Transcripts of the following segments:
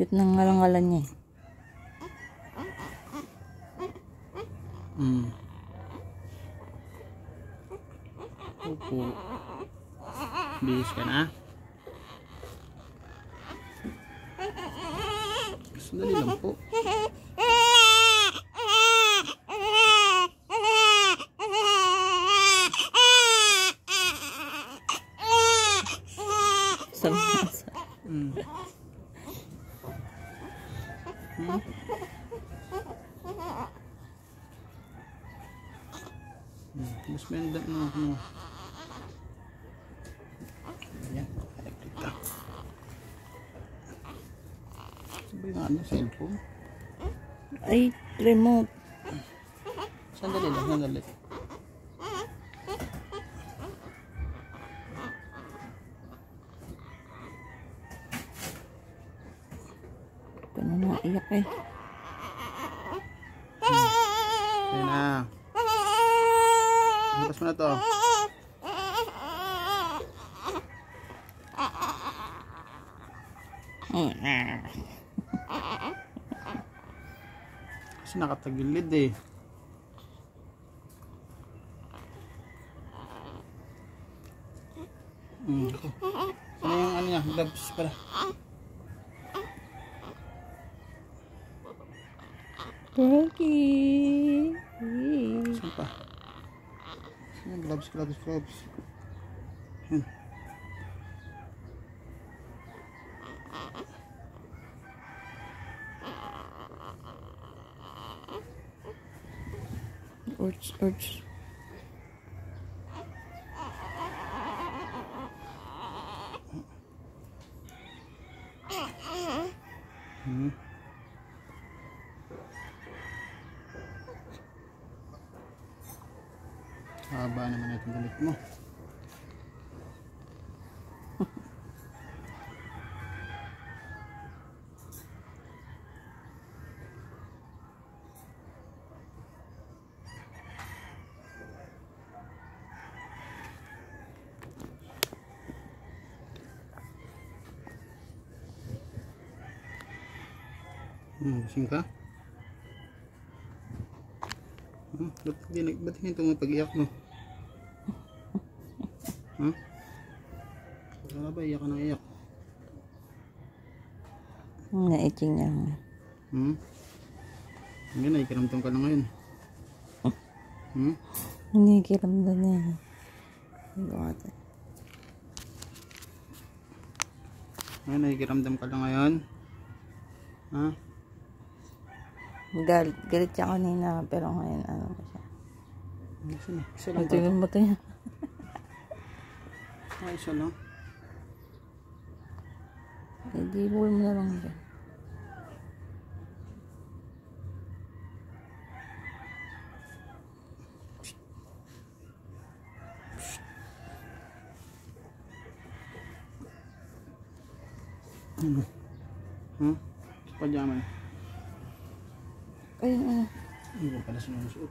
Cute ng ngalan niya. Opo. Bihis ka na. Sandali lang po. Mas may no. Ayan, electric ka. Sabi nga ano, cellphone? Ay, remote. Sandali lang, sandali. Ito na naiyak eh. Ayan na. Labas mo na to. Kasi nakatagilid eh. Ano yung ano niya? Gloves pala. Turkey. Saan pa? Saan yung gloves? Yan. Urge. Haba naman itong damit mo. Gising ka? Ba't hindi tumapag-iyak mo? Wala ba iyak ka na iyak? Naiching niya. Hindi, nakikiramdam ka na ngayon. Nakikiramdam niya. Ngayon, nakikiramdam ka na ngayon. Ha? Galit siya kanina, pero ngayon ano ko siya. Isa lang ba? Tingnan mo ito niya. Isa lang. Di-ball mo na lang dyan. Pajama na. Ayun, ano. Hindi ko pala sinusuot.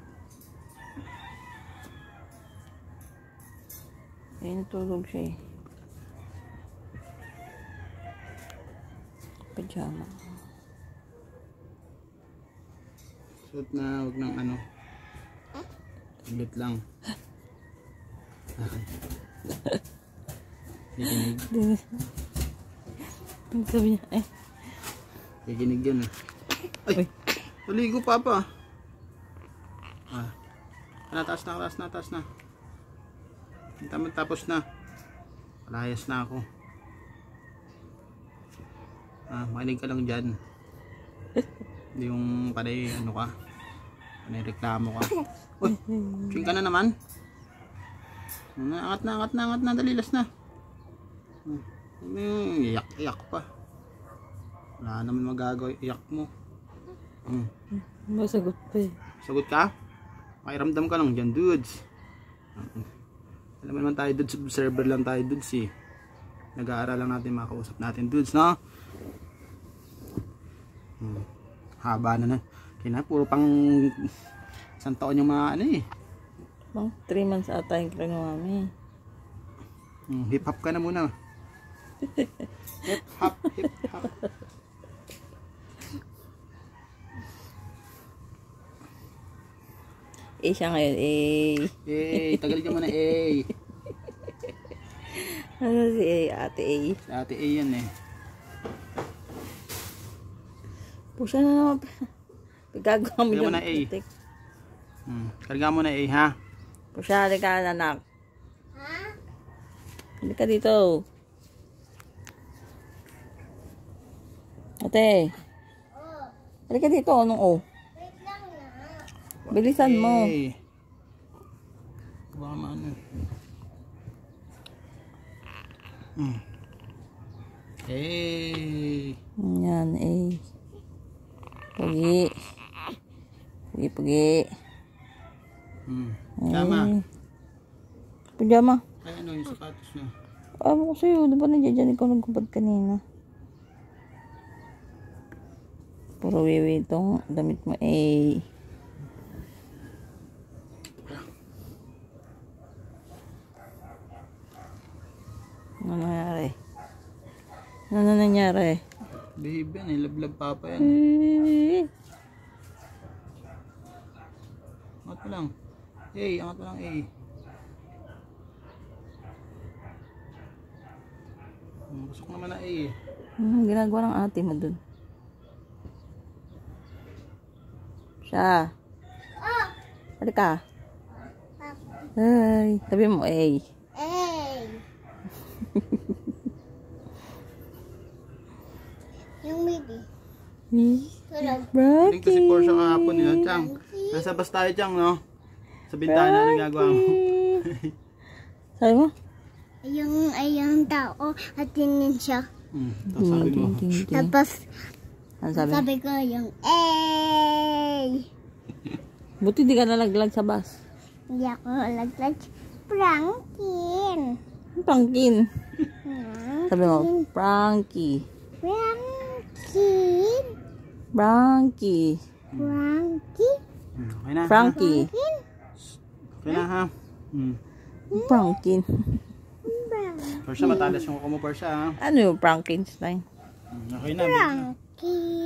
Ayun, tulog siya eh. Pajama. Suot na, huwag ng ano. Ulit lang. Kikinig. Sabi niya, eh. Kikinig yun ah. Ay! Naligo papa. Taas na. Tapos na. Palayas na ako. Makinig ka lang dyan. Hindi yung panay ano ka. Panay reklamo ka. Uy! Ching ka na naman. Angat na. Dalilas na. Iyak pa. Wala naman magagawa. Iyak mo. Masagot pa eh. Sagot ka? Makiramdam ka lang dyan, dudes. Alam mo naman tayo, dudes. Observer lang tayo, dudes eh. Nag-aaral lang natin, makausap natin, dudes, no? Haba na. Kaya puro pang isang taon yung mga ano eh. Bang 3 months ata yung kaya mami. Hip hop ka na muna. Hip hop. A siya ngayon. A. Tagal ka muna eh. Ano si A? Ate A. Sa ate A yan eh. Pusa na naman. Pagkagawa mo Kaya mo dyan. na A. Karga mo na A ha. Pusa, halika na anak. Halika dito. Ate. Halika dito. Anong O? Bilisan mo. Baka maano. Yan, A. Pugi. Pugi. Tama. Pajama. Ay ano yung sapatos na. Ako sa'yo, di ba nandiyan ikaw nagkubad kanina? Puro wiwi itong damit mo eh. Ano nangyari? Ano nangyari? Behave yan eh. Lablab papa yan. Angat mo lang. Angat mo lang Busok naman na Ginagawa ng ate mo dun. Siya. Halika. Ay, sabi mo Yung baby. Galing kasi Porsche kahapon nila, Chang. Nasa bus tayo, Chang, no? Sa bintana nagagawa mo. Sabi mo? Yung tao at tingin siya. Tapos sabi mo. Tapos Ano sabi? sabi ko yung Buti di ka nalaglag sa bus. Hindi ako laglag. Prankin. Prangkin. Sabi mo, Pranky. Prankin. Pranky. Prankin. Okay na. Frankie. Okay na, ha? Prankin. Porsche, matalas yung kuko mo, Porsche, ha? Ano yung Frankenstein? Okay na. Prankin.